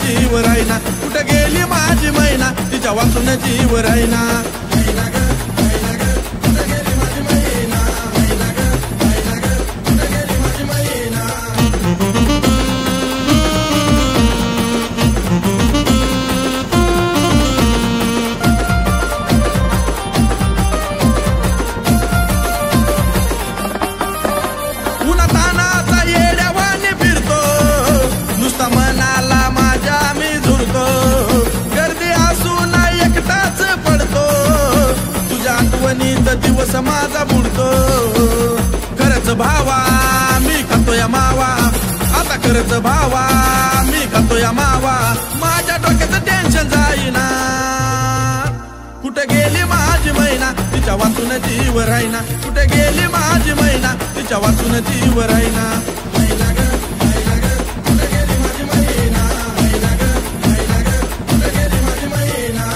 जीव राहीना कुठे गेली माझी मैना तिच्या वाचून जीव राहीना मैना ग मैना ग कुठे गेली माझी मैना मैना ग मैना ग कुठे गेली माझी मैना मनाला माझ्या मी झुरतो गर्दी असून एकटाच पडतो तुझ्या आठवणीत दिवस माझा बुडतो खरंच भावा मी खातोय मावा आता खरंच भावा मी खातोय मावा माझ्या डोक्याचं टेन्शन जाईना कुठे गेली माझी मैना तिच्या वाचून जीव राहीना कुठे गेली माझी मैना तिच्या वाचून जीव राहीना मैना ग मैना ग कुठे गेली माझी मैना मैना ग मैना ग कुठे गेली माझी मैना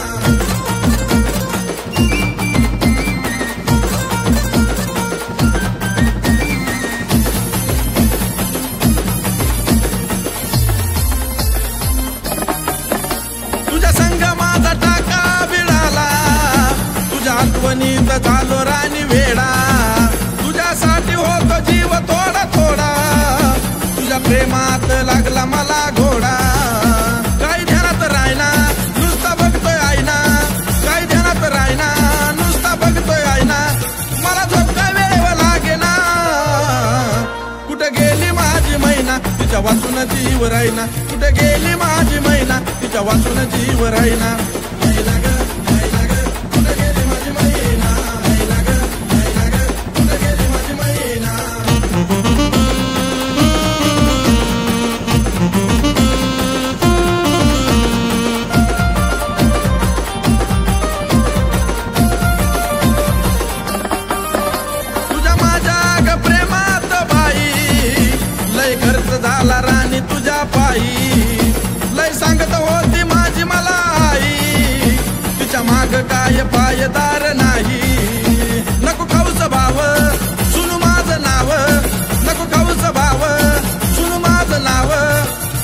तुझ्या संग माझा टाका बिळाला तुझ्या आठवणीत झालो राणी वेडा तुझ्यासाठी होतो जीव थोडा थोडा तुझ्या प्रेमात लागला मला घोडा काही ध्यानात राहिना नुसता बघतोय आईना काही ध्यानात राहिना नुसता बघतोय आईना मला झोपका वेळेवर लागेना कुठे गेली माझी मैना तिच्या वाचून जीव राहीना कुठे गेली माझी मैना तिच्या वाचून जीव राहीना मैना ग मैना ग कुठे गेली माझी मैना मैना ग मैना ग कुठे गेली माझी मैना तुझ्या माझ्या ग प्रेमात बाई लय खर्च झाला राणी तुझ्या पायी लय सांगत होती माझी मला आई तिच्या माग काय पायदार नाही नको खाऊच भाव सुनू माझं नाव नको खाऊच भाव सुनू माझं नाव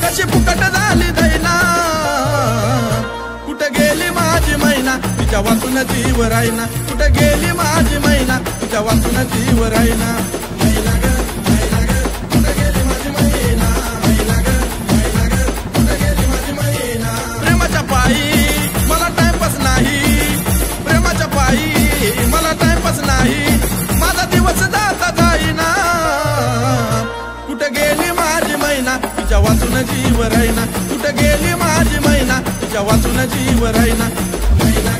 कशी फुकट झाली दैना कुठे गेली माझी मैना तिच्या वाचून जीव राहीना कुठे गेली माझी मैना तिच्या वाचून जीव राहीना मैना ग मैना ग कुठे गेली माझी मैना मैना ग मैना ग कुठे गेली माझी मैना प्रेमाच्या पायी मला टाइमपास नाही प्रेमाच्या पायी मला टाइमपास नाही माझा दिवस जाता जाईना कुठे गेली माझी मैना तिच्या वाचून जीव राहीना कुठे गेली माझी मैना तिच्या वाचून जीव राहीना मैना